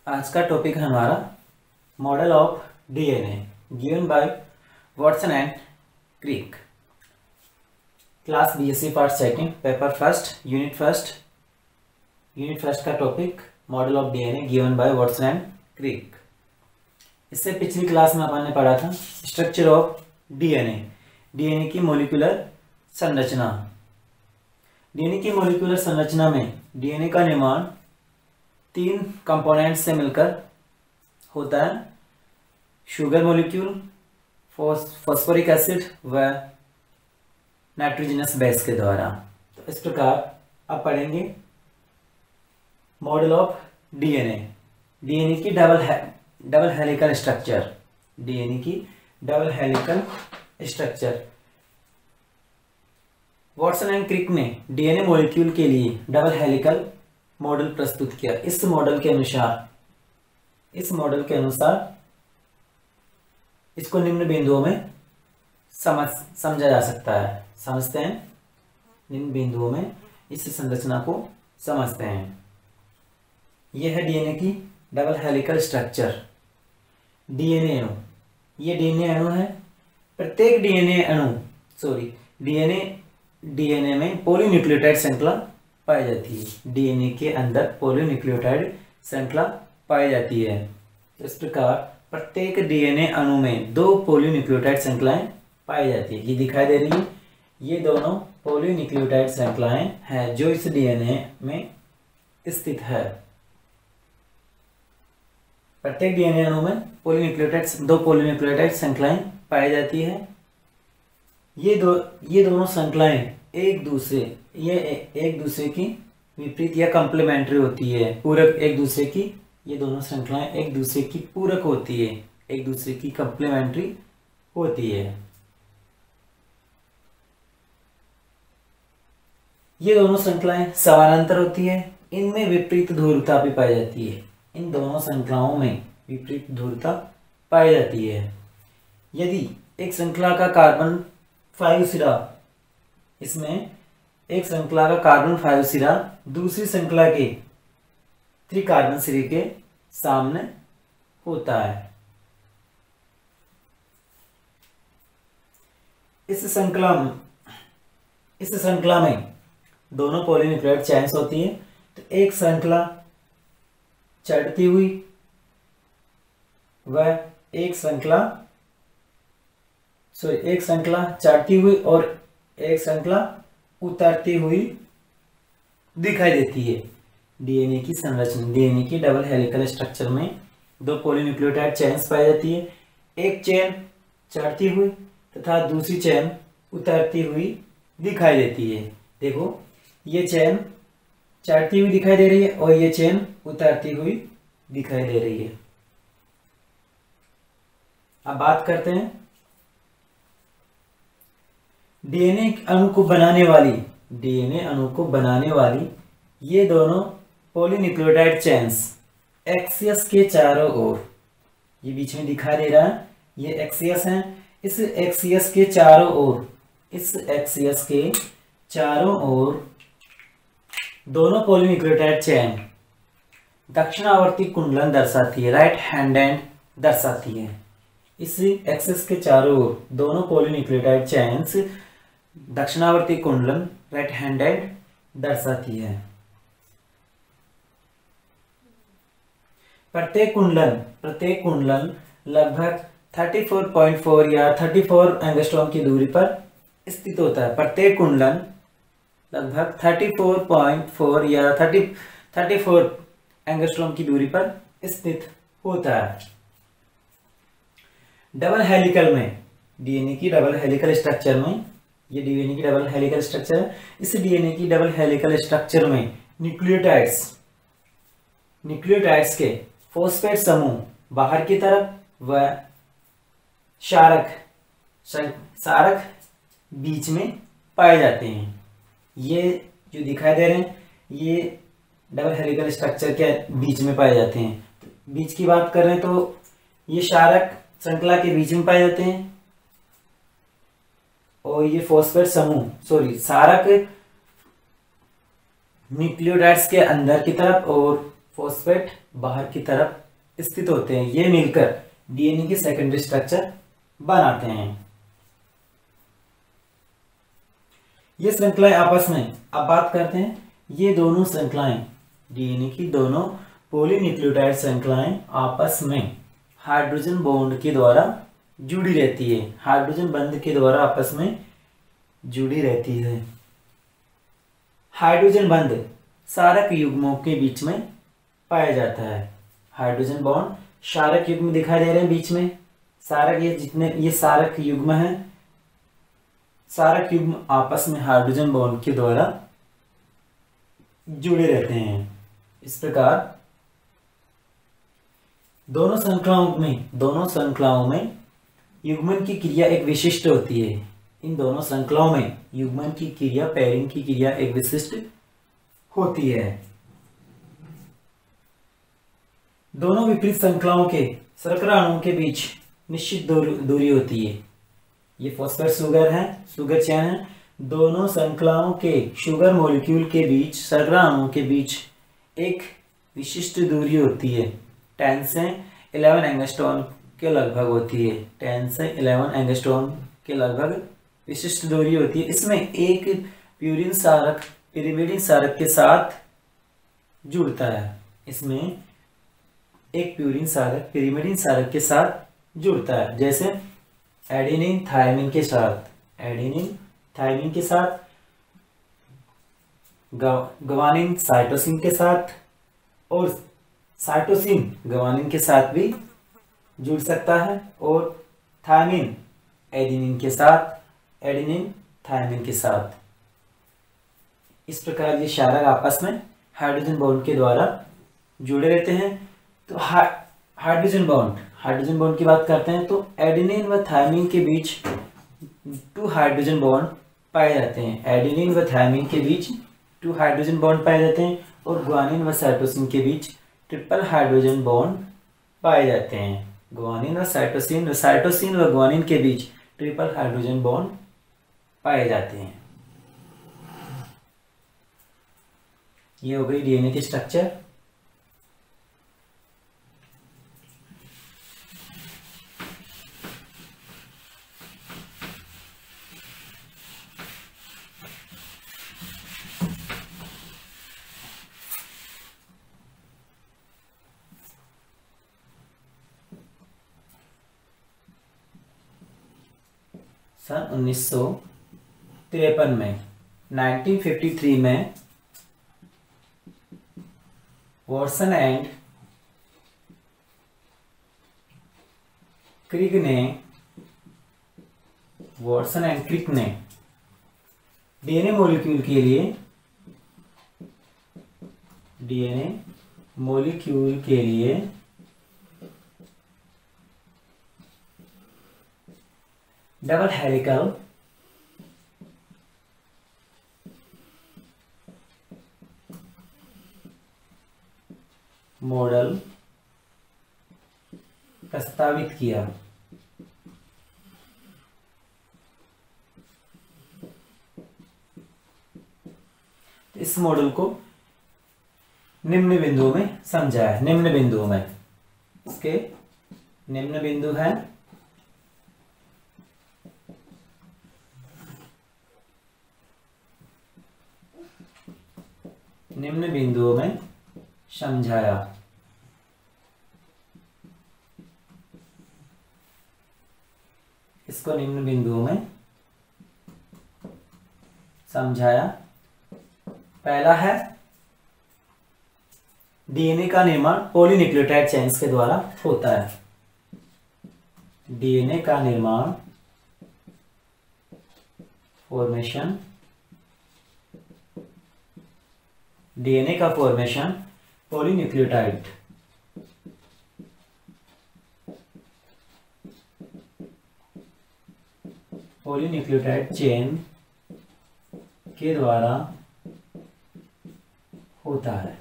आज का टॉपिक है हमारा model of DNA given by Watson and Crick. Class BSc part second paper first unit first का topic model of DNA given by Watson and Crick. इससे पिछली class में अपन ने पढ़ा था स्ट्रक्चर ऑफ डीएनए की मॉलिक्यूलर संरचना। डीएनए की मॉलिक्यूलर संरचना में डीएनए का निर्माण 3 कंपोनेंट से मिलकर होता है, शुगर मॉलिक्यूल, फॉस्फोरिक एसिड व नाइट्रोजनस बेस के द्वारा। तो इस प्रकार अब पढ़ेंगे मॉडल ऑफ डीएनए की डबल हेलिकल स्ट्रक्चर। डीएनए की double helical structure Watson and Crick ने डीएनए मॉलिक्यूल के लिए डबल हेलिकल मॉडल प्रस्तुत किया। इस मॉडल के अनुसार इसको निम्न बिंदुओं में समझा जा सकता है। समझते हैं, निम्न बिंदुओं में इस संरचना को समझते हैं। यह है डीएनए की डबल हेलिकल स्ट्रक्चर। डीएनए अणु, ये डीएनए अणु है। प्रत्येक डीएनए में पॉलीन्यूक्लियोटाइड श्रृंखला पाई जाती है। डीएनए के अंदर पॉलीन्यूक्लियोटाइड श्रृंखला पाई जाती है। तो इस प्रकार प्रत्येक डीएनए अणु में 2 पॉलीन्यूक्लियोटाइड श्रृंखलाएं पाई जाती है। ये दिखाई दे रही है, ये दोनों पॉलीन्यूक्लियोटाइड श्रृंखलाएं हैं जो इस डीएनए में स्थित है। प्रत्येक डीएनए अणु में 2 पॉलीन्यूक्लियोटाइड श्रृंखलाएं पाई जाती है। ये दोनों श्रृंखलाएं एक दूसरे की विपरीत या कॉम्प्लीमेंट्री होती है, पूरक एक दूसरे की। ये दोनों श्रृंखलाएं एक दूसरे की पूरक होती है, एक दूसरे की कॉम्प्लीमेंट्री होती है। ये दोनों श्रृंखलाएं समानांतर होती है। इनमें विपरीत ध्रुवता भी पाई जाती है। इन दोनों श्रृंखलाओं में विपरीत ध्रुवता पाई जाती है। यदि एक श्रृंखला का कार्बन 5 सिरा, इसमें एक श्रृंखला का कार्बन 5 सिरा दूसरी श्रृंखला के 3 कार्बन सिरे के सामने होता है। इस श्रृंखला में दोनों पॉलीन्यूक्लियोटाइड चेन्स होती है। तो एक श्रृंखला चढ़ती हुई व एक श्रृंखला चढ़ती हुई और एक श्रृंखला उतरती हुई दिखाई देती है। डीएनए की संरचना, डीएनए की डबल हेलिकल स्ट्रक्चर में 2 पॉलीन्यूक्लियोटाइड चेन्स पाई जाती है। एक चेन चढ़ती हुई तथा दूसरी चेन उतरती हुई दिखाई देती है। देखो, ये चेन चढ़ती हुई दिखाई दे रही है और ये चेन उतरती हुई दिखाई दे रही है। अब बात करते हैं डीएनए अणु को बनाने वाली ये दोनों पॉलीन्यूक्लियोटाइड चेन्स एक्सियस के चारों ओर, ये बीच में दिखाई दे रहा है, ये एक्सियस है। इस एक्सियस के चारों ओर दोनों पॉलीन्यूक्लियोटाइड चेन दक्षिणावर्ती कुंडलन दर्शाती है, राइट हैंडेड दर्शाती है। इस एक्सिस के चारों ओर दोनों पॉलीन्यूक्लियोटाइड चेन्स दक्षिणावर्ती कुंडलन राइट हैंडेड दर्शाती है। प्रत्येक कुंडलन लगभग 34.4 या 34 एंगस्ट्रॉम की दूरी पर स्थित होता है। प्रत्येक कुंडलन लगभग 34.4 या 34 एंगस्ट्रॉम की दूरी पर स्थित होता है। डबल हेलिकल में डीएनए की डबल हेलिकल स्ट्रक्चर में, ये डीएनए की डबल हेलिकल स्ट्रक्चर है। इस डीएनए की डबल हेलिकल स्ट्रक्चर में न्यूक्लियोटाइड्स के फॉस्फेट समूह बाहर की तरफ व क्षारक बीच में पाए जाते हैं। ये जो दिखाई दे रहे हैं, ये डबल हेलिकल स्ट्रक्चर के बीच में पाए जाते हैं। बीच की बात कर रहे हैं तो ये क्षारक श्रृंखला के बीच में पाए जाते हैं और ये फॉस्फेट क्षारक न्यूक्लियोटाइड्स के अंदर की तरफ और फॉस्फेट बाहर की तरफ स्थित होते हैं। ये मिलकर डीएनए की सेकेंडरी स्ट्रक्चर बनाते हैं। ये श्रृंखलाएं आपस में, अब बात करते हैं, ये दोनों श्रृंखलाएं डीएनए की दोनों पॉलीन्यूक्लियोटाइड श्रृंखलाएं आपस में हाइड्रोजन बॉन्ड के द्वारा जुड़ी रहती है। हाइड्रोजन बंध के द्वारा आपस में जुड़ी रहती है। हाइड्रोजन बंध क्षारक युग्मों के बीच में पाया जाता है। हाइड्रोजन बॉन्ड क्षारक युग्म दिखाई दे रहे हैं बीच में। क्षारक, ये जितने ये क्षारक युग्म है, क्षारक युग्म आपस में हाइड्रोजन बॉन्ड के द्वारा जुड़े रहते हैं। इस प्रकार दोनों श्रृंखलाओं में युग्मन की क्रिया एक विशिष्ट होती है। इन दोनों श्रृंखलाओं में युग्मन की क्रिया, पेयरिंग की क्रिया एक विशिष्ट होती है। दोनों विपरीत श्रृंखलाओं के शर्करा अणुओं के बीच निश्चित दूरी होती है। ये फॉस्फेट शुगर है, शुगर चेन है। दोनों श्रृंखलाओं के शुगर मॉलिक्यूल के बीच, शर्करा अणुओं के बीच एक विशिष्ट दूरी होती है। 10 से 11 एंगस्ट्रॉम के लगभग होती है। 10 से 11 एंगस्ट्रॉम के लगभग विशिष्ट दूरी होती है। इसमें एक प्यूरिन क्षारक पिरिमिडिन क्षारक के साथ जुड़ता है। इसमें एक प्यूरिन क्षारक पिरिमिडिन क्षारक के साथ जुड़ता है, जैसे एडेनिन थायमिन के साथ, एडेनिन थायमिन के साथ, ग्वानिन साइटोसिन के साथ, और साइटोसिन ग्वानिन के साथ भी जुड़ सकता है, और थायमिन एडेनिन के साथ, एडेनिन थायमिन के साथ। इस प्रकार ये क्षारक आपस में हाइड्रोजन बॉन्ड के द्वारा जुड़े रहते हैं। तो हाइड्रोजन बॉन्ड की बात करते हैं तो एडेनिन व थायमिन के बीच 2 हाइड्रोजन बॉन्ड पाए जाते हैं। एडेनिन व थायमिन के बीच 2 हाइड्रोजन बॉन्ड पाए जाते हैं, और ग्वानिन व साइटोसिन के बीच ट्रिपल हाइड्रोजन बॉन्ड पाए जाते हैं। ग्वानिन व साइटोसिन व ग्वानिन के बीच ट्रिपल हाइड्रोजन बॉन्ड पाए जाते हैं। ये हो गई डीएनए की स्ट्रक्चर। सन 1953 में 1953 में वॉटसन एंड क्रिक ने डीएनए मॉलिक्यूल के लिए डबल हेलिकल मॉडल प्रस्तावित किया। इस मॉडल को निम्न बिंदुओं में समझा है। निम्न बिंदुओं में इसके निम्न बिंदु है निम्न बिंदुओं में समझाया। इसको निम्न बिंदुओं में समझाया। पहला है डीएनए का निर्माण पॉलीन्यूक्लियोटाइड चेन्स के द्वारा होता है। डीएनए का निर्माण फॉर्मेशन पॉलीन्यूक्लियोटाइड चेन के द्वारा होता है।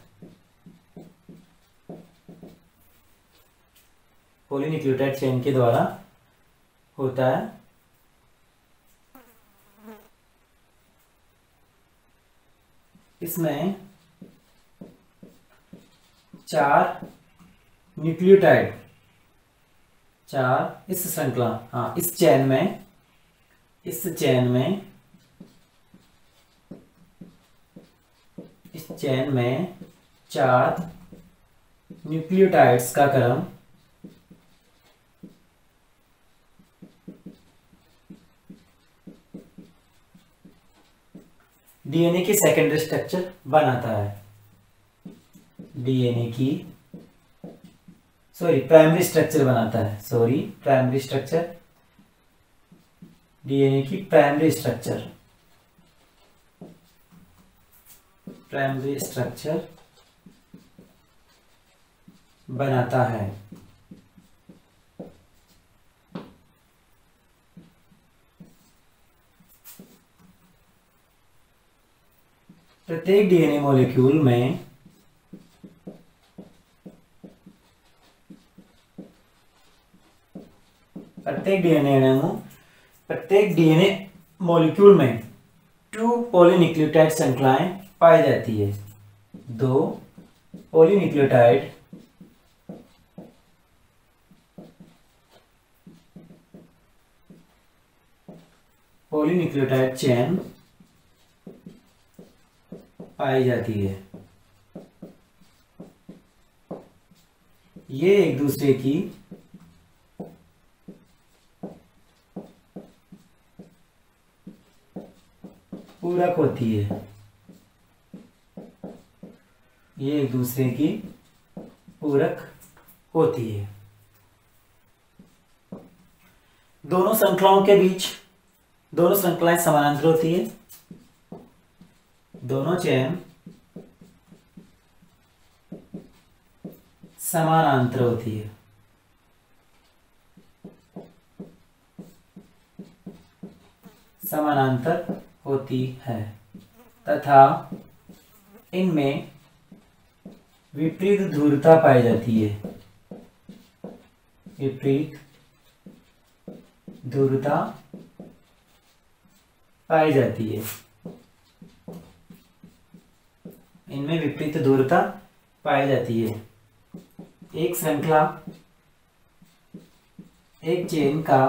पॉलीन्यूक्लियोटाइड चेन के द्वारा होता है। इसमें 4 न्यूक्लियोटाइड, 4 इस श्रृंखला, हाँ इस चेन में 4 न्यूक्लियोटाइड्स का क्रम डीएनए की सेकेंडरी स्ट्रक्चर बनाता है। प्राइमरी स्ट्रक्चर बनाता है, डीएनए की प्राइमरी स्ट्रक्चर बनाता है। प्रत्येक डीएनए मॉलिक्यूल में प्रत्येक डीएनए मॉलिक्यूल में 2 पॉलीन्यूक्लियोटाइड श्रृंखलाएं पाई जाती है। 2 पॉलीन्यूक्लियोटाइड चेन पाई जाती है। ये एक दूसरे की पूरक होती है, दोनों श्रृंखलाएं समानांतर होती है। दोनों चेन समानांतर होती है। तथा इनमें विपरीत ध्रुवता पाई जाती है। इनमें विपरीत ध्रुवता पाई जाती है। एक श्रृंखला, एक चेन का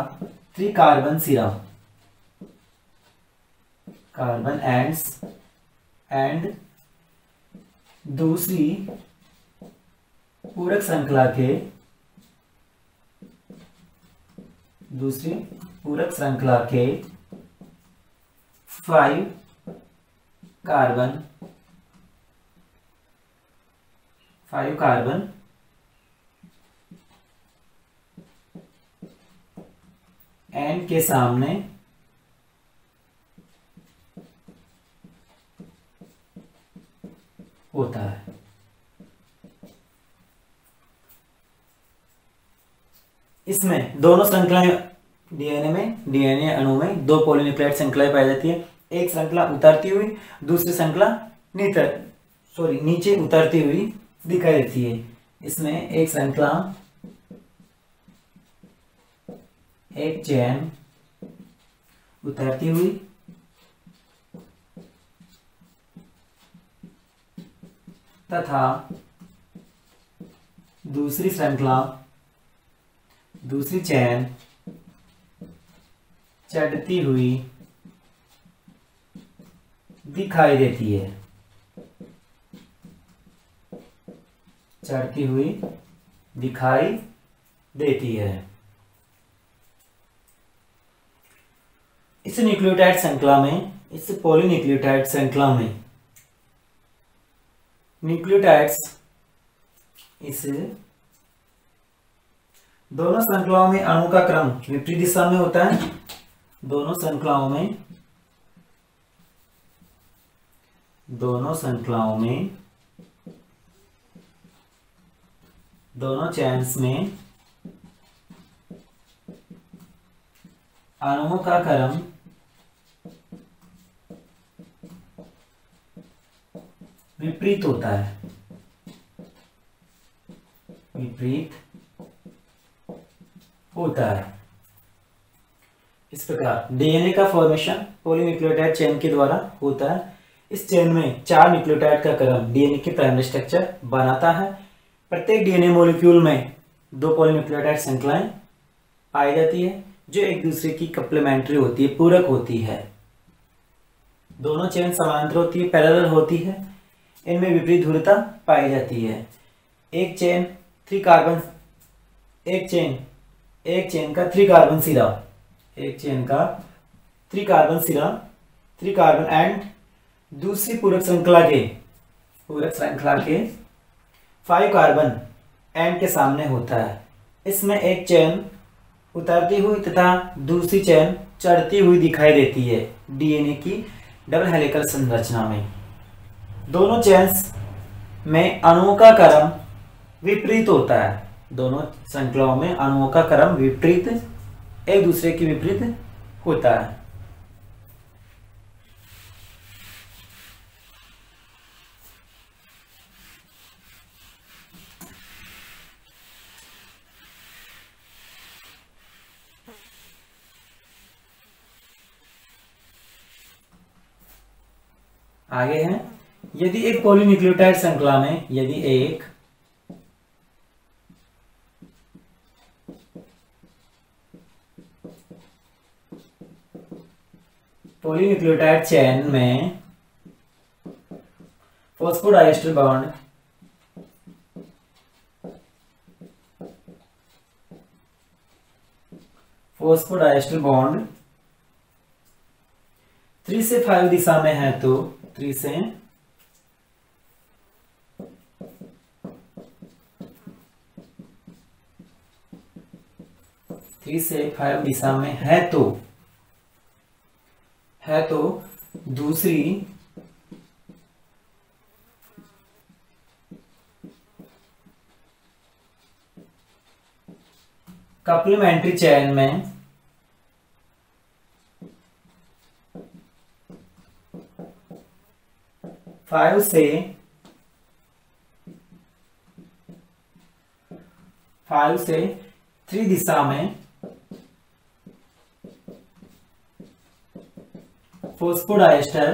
त्रिकार्बन सिरा, कार्बन एंड्स, एंड दूसरी पूरक श्रृंखला के 5 कार्बन एन के सामने होता है। इसमें दोनों श्रृंखलाएं डीएनए अणु में 2 पॉलीन्यूक्लियोटाइड श्रृंखलाएं पाई जाती है। एक श्रृंखला उतरती हुई, दूसरी श्रृंखला नीचे उतरती हुई दिखाई देती है। इसमें एक श्रृंखला, एक चेन उतरती हुई तथा दूसरी चेन चढ़ती हुई दिखाई देती है। इस न्यूक्लियोटाइड श्रृंखला में, इस पॉलीन्यूक्लियोटाइड श्रृंखला में न्यूक्लियोटाइड्स इस दोनों श्रृंखलाओं में अणु का क्रम विपरीत दिशा में होता है। दोनों श्रृंखलाओं में दोनों चेन्स में अणुओं का क्रम विपरीत होता है। इस प्रकार डीएनए का फॉर्मेशन पॉलीन्यूक्लियोटाइड चेन के द्वारा होता है। इस चेन में 4 न्यूक्लियोटाइड का क्रम डीएनए की प्राइमरी स्ट्रक्चर बनाता है। प्रत्येक डीएनए मॉलिक्यूल में 2 पॉलीन्यूक्लियोटाइड श्रृंखलाएं पाई जाती है जो एक दूसरे की कम्प्लीमेंट्री होती है, पूरक होती है। दोनों चेन समानांतर होती है, पैरेलल होती है। इनमें विपरीत ध्रुवता पाई जाती है। एक चेन का 3 कार्बन सिरा, एक चेन का 3 कार्बन सिरा, 3 कार्बन एंड दूसरी पूरक श्रृंखला के 5 कार्बन एंड के सामने होता है। इसमें एक चेन उतरती हुई तथा दूसरी चेन चढ़ती हुई दिखाई देती है डीएनए की डबल हेलिकल संरचना में। दोनों चेन्स में अणुओं का क्रम विपरीत होता है। दोनों श्रृंखलाओं में अणुओं का क्रम विपरीत, एक दूसरे के विपरीत होता है। आगे है, यदि एक पॉलीन्यूक्लियोटाइड श्रृंखला में एक पॉलीन्यूक्लियोटाइड चेन में फॉस्फोडाइएस्टर बॉन्ड फॉस्फोडाइएस्टर बॉन्ड 3 से 5 दिशा में है तो 3 से 5 दिशा में है तो दूसरी कॉम्प्लीमेंट्री चेन में फाइव से 3 दिशा में फॉस्फोडाइएस्टर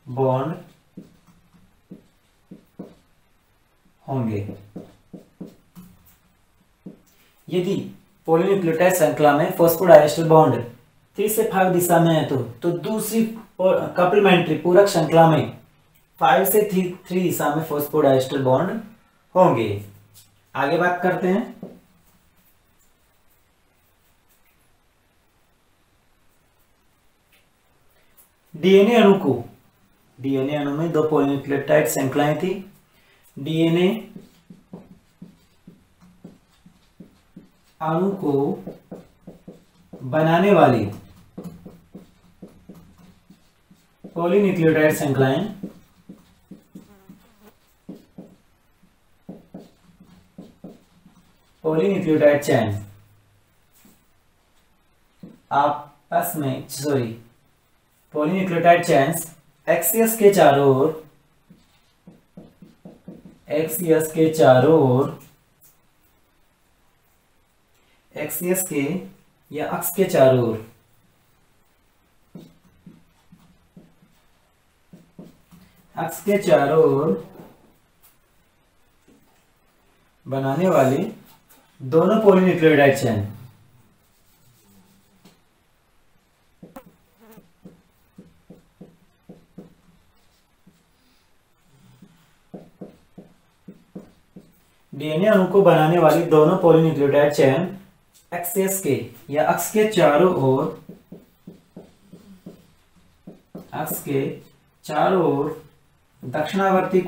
बॉन्ड होंगे। यदि पॉलीन्यूक्लियोटाइड श्रृंखला में फॉस्फोडाइएस्टर बॉन्ड 3 से 5 दिशा में है तो दूसरी कॉम्प्लीमेंट्री पूरक श्रृंखला में 5 से 3 दिशा में फॉस्फोडाइएस्टर बॉन्ड होंगे। आगे बात करते हैं। डीएनए अणु में 2 पॉलीन्यूक्लियोटाइड श्रृंखलाएं थी। डीएनए अणु को बनाने वाली पॉलीन्यूक्लियोटाइड श्रृंखलाएं पॉलीन्यूक्लियोटाइड चेन पॉलीन्यूक्लियोटाइड चेन्स एक्सियस के अक्ष के चारों ओर बनाने वाले दोनों पॉलीन्यूक्लियोटाइड चेन डीएनए अणु को बनाने वाली दोनों पॉलीन्यूक्लियोटाइड चेन एक्सिस के या अक्ष के चारों ओर दक्षिणावर्ती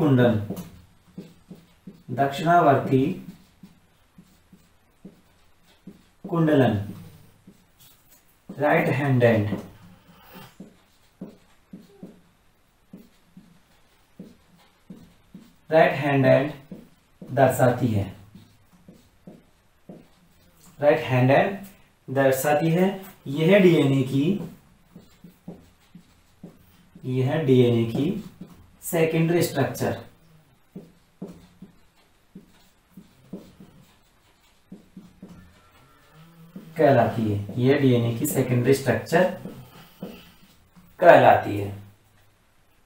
कुंडलन राइट हैंड दर्शाती है। यह डीएनए की सेकेंडरी स्ट्रक्चर कहलाती है। यह डीएनए की सेकेंडरी स्ट्रक्चर कहलाती है।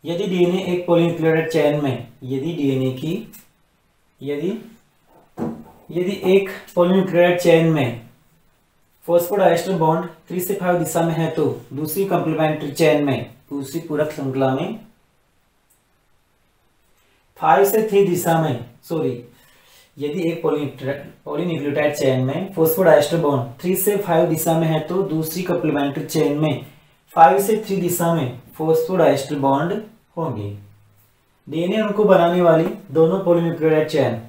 यदि डीएनए एक पॉलीन्यूक्लियोटाइड चेन में यदि एक पॉलीन्यूक्लियोटाइड चेन में फॉस्फोडाइस्टर बॉन्ड 3 से 5 दिशा में है तो दूसरी कंप्लीमेंट्री चेन में, दूसरी पूरक श्रृंखला में 5 से 3 दिशा में, यदि एक पॉलीन्यूक्लियोटाइड चेन में फॉस्फोडाइस्टर बॉन्ड 3 से 5 दिशा में है तो दूसरी कंप्लीमेंट्री चेन में 5 से 3 दिशा में फॉस्फोडाइस्टर बॉन्ड होंगे। डीएनए उनको बनाने वाली दोनों पॉलीन्यूक्लियोटाइड चेन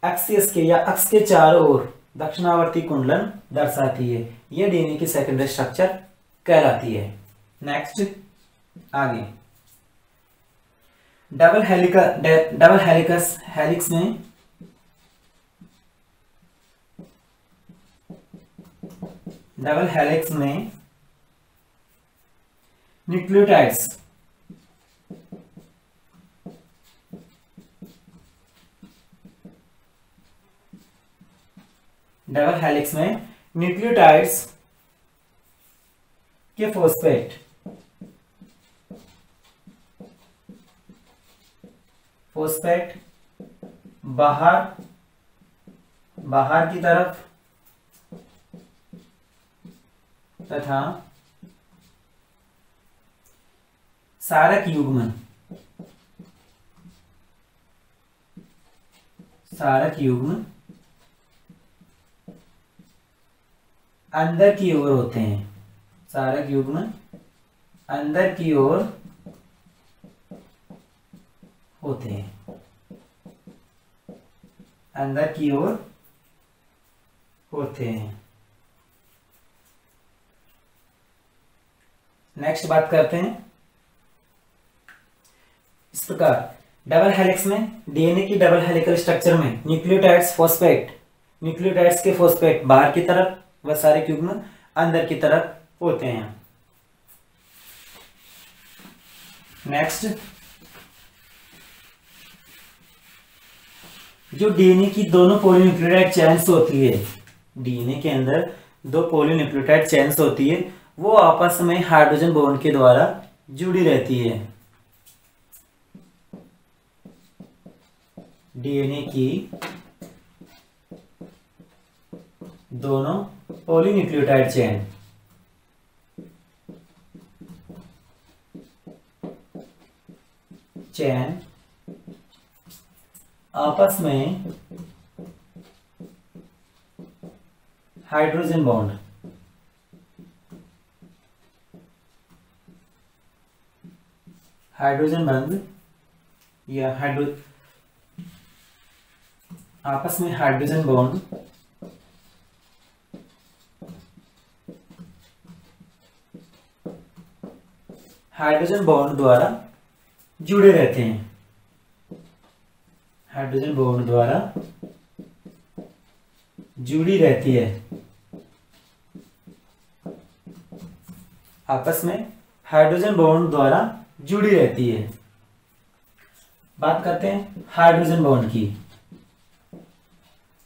एक्सिस के या अक्ष के चारों ओर दक्षिणावर्ती कुंडलन दर्शाती है। यह डीएनए की सेकेंडरी स्ट्रक्चर कहलाती है। नेक्स्ट आगे डबल हेलिक्स में न्यूक्लियोटाइड्स के फोस्फेट बाहर की तरफ तथा सारक युग्म अंदर की ओर होते हैं। सारक युग्म अंदर की ओर होते हैं, अंदर की ओर होते हैं। नेक्स्ट बात करते हैं इस प्रकार डबल हेलिक्स में डीएनए की डबल हेलिकल स्ट्रक्चर में न्यूक्लियोटाइड्स के फॉस्फेट बाहर की तरफ व सारक युग्म अंदर की तरफ होते हैं। नेक्स्ट जो डीएनए की दोनों पॉलीन्यूक्लियोटाइड चेन्स होती है, डीएनए के अंदर 2 पॉलीन्यूक्लियोटाइड चेन्स होती है, वो आपस में हाइड्रोजन बॉन्ड के द्वारा जुड़ी रहती है। डीएनए की दोनों पॉलीन्यूक्लियोटाइड चेन आपस में हाइड्रोजन बॉन्ड या आपस में हाइड्रोजन बॉन्ड द्वारा जुड़े रहते हैं। हाइड्रोजन बॉन्ड द्वारा जुड़ी रहती है, आपस में हाइड्रोजन बॉन्ड द्वारा जुड़ी रहती है। बात करते हैं हाइड्रोजन बॉन्ड की।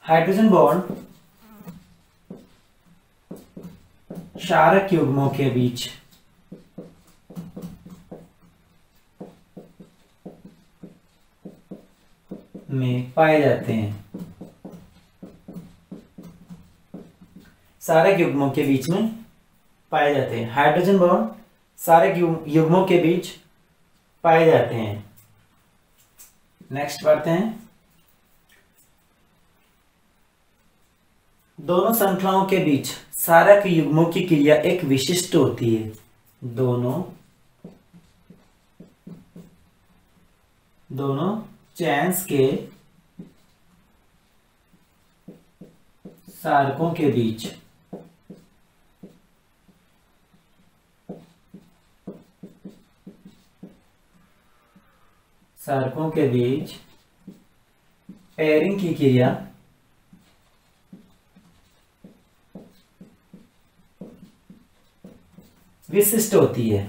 हाइड्रोजन बॉन्ड क्षारक युग्मों के बीच में पाए जाते हैं। क्षारक युग्मों के बीच में पाए जाते हैं। हाइड्रोजन बॉन्ड क्षारक युग्मों के बीच पाए जाते हैं। नेक्स्ट पढ़ते हैं दोनों श्रृंखलाओं के बीच क्षारक युग्मों की क्रिया एक विशिष्ट होती है। दोनों चेन्स के क्षारकों के बीच पेयरिंग की क्रिया विशिष्ट होती है।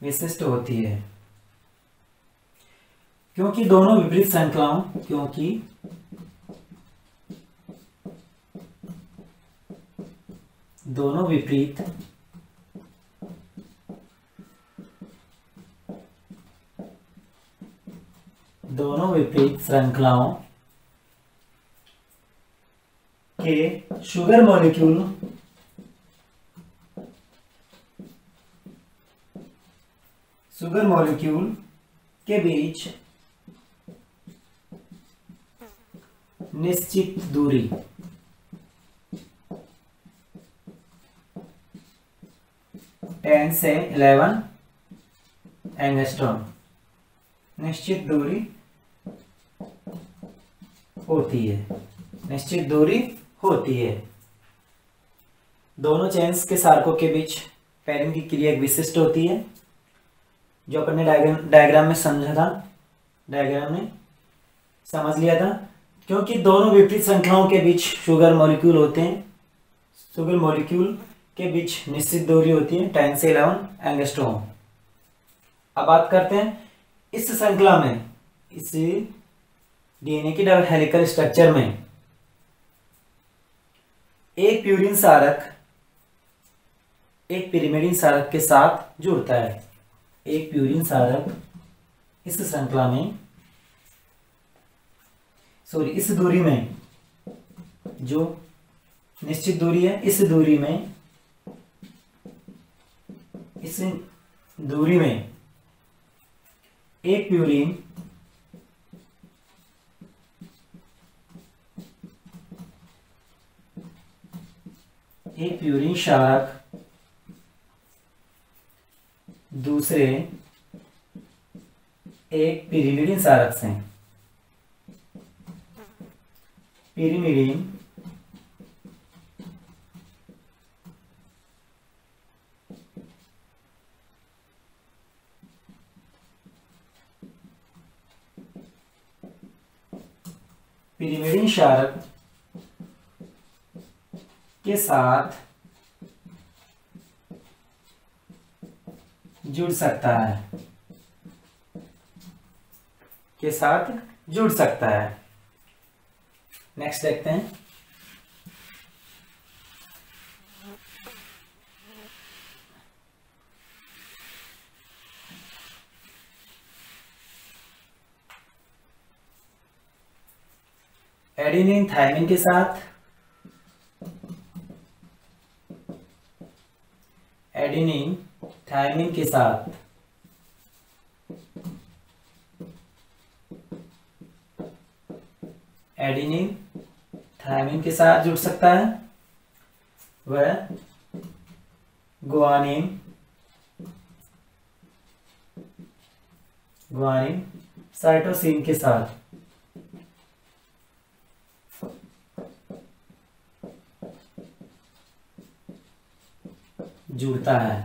विशिष्ट होती है। क्योंकि दोनों विपरीत श्रृंखलाओं क्योंकि दोनों विपरीत श्रृंखलाओं के शुगर मॉलिक्यूल के बीच निश्चित दूरी 10 से 11 एंगस्ट्रॉम निश्चित दूरी होती है। दोनों चेन्स के सारकों के बीच पेयरिंग की क्रिया एक विशिष्ट होती है, जो अपन ने डायग्राम में समझा था, डायग्राम में समझ लिया था। क्योंकि दोनों विपरीत श्रृंखलाओं के बीच शुगर मॉलिक्यूल होते हैं, शुगर मॉलिक्यूल के बीच निश्चित दूरी होती है 10 से 11 एंगस्ट्रॉम। अब बात करते हैं इस श्रृंखला में, इस डीएनए की डबल हेलिकल स्ट्रक्चर में एक प्यूरिन सारक एक पिरिमिडिन सारक के साथ जुड़ता है। एक प्यूरिन सारक इस श्रृंखला में इस दूरी में, जो निश्चित दूरी है, इस दूरी में एक प्यूरिन सारक दूसरे एक पिरिमिडिन सारक से पिरिमिडिन सारक के साथ जुड़ सकता है। नेक्स्ट देखते हैं। एडेनिन थायमिन के साथ जुड़ सकता है। वह गुआनिन साइटोसिन के साथ जुड़ता है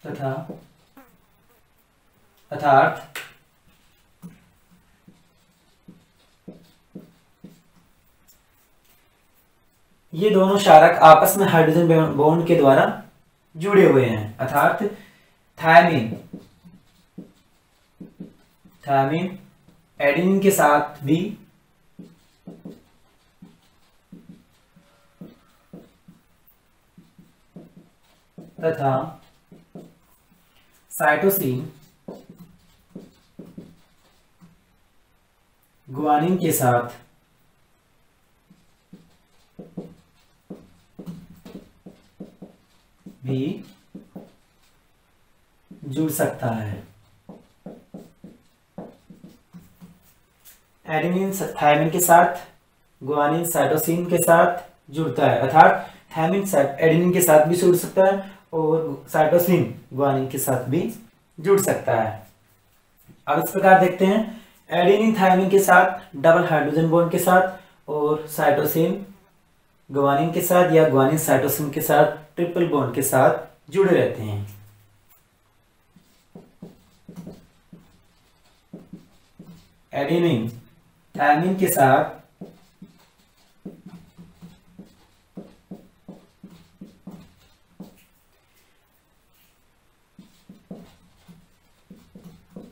तथा अर्थात ये दोनों क्षारक आपस में हाइड्रोजन बॉन्ड के द्वारा जुड़े हुए हैं। अर्थात थायमिन एडेनिन के साथ भी तथा साइटोसिन गुआनिन के साथ भी जुड़ सकता है। एडेनिन थायमिन के साथ, गुआनिन साइटोसिन के साथ जुड़ता है। अर्थात थायमिन एडेनिन के साथ भी जुड़ सकता है और साइटोसिन गुआनिन के साथ भी जुड़ सकता है। अब इस प्रकार देखते हैं, एडेनिन थायमिन के साथ डबल हाइड्रोजन बॉन्ड के साथ और साइटोसिन गुआनिन के साथ या गुआनिन साइटोसिन के साथ ट्रिपल बॉन्ड के साथ जुड़े रहते हैं। एडेनिन थायमिन के साथ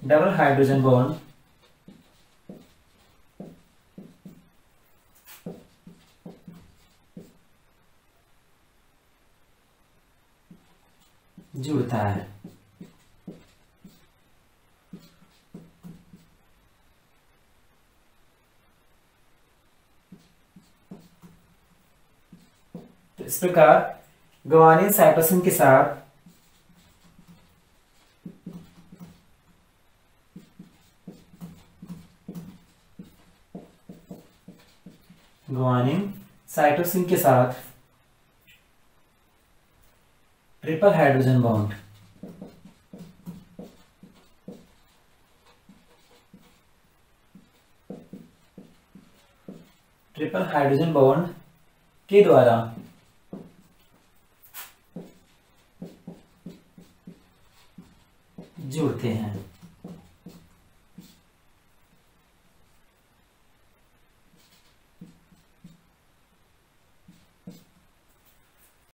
डबल हाइड्रोजन बॉन्ड जुड़ता है। तो इस प्रकार ग्वानिन साइटोसिन के साथ ट्रिपल हाइड्रोजन बॉन्ड के द्वारा जुड़ते हैं।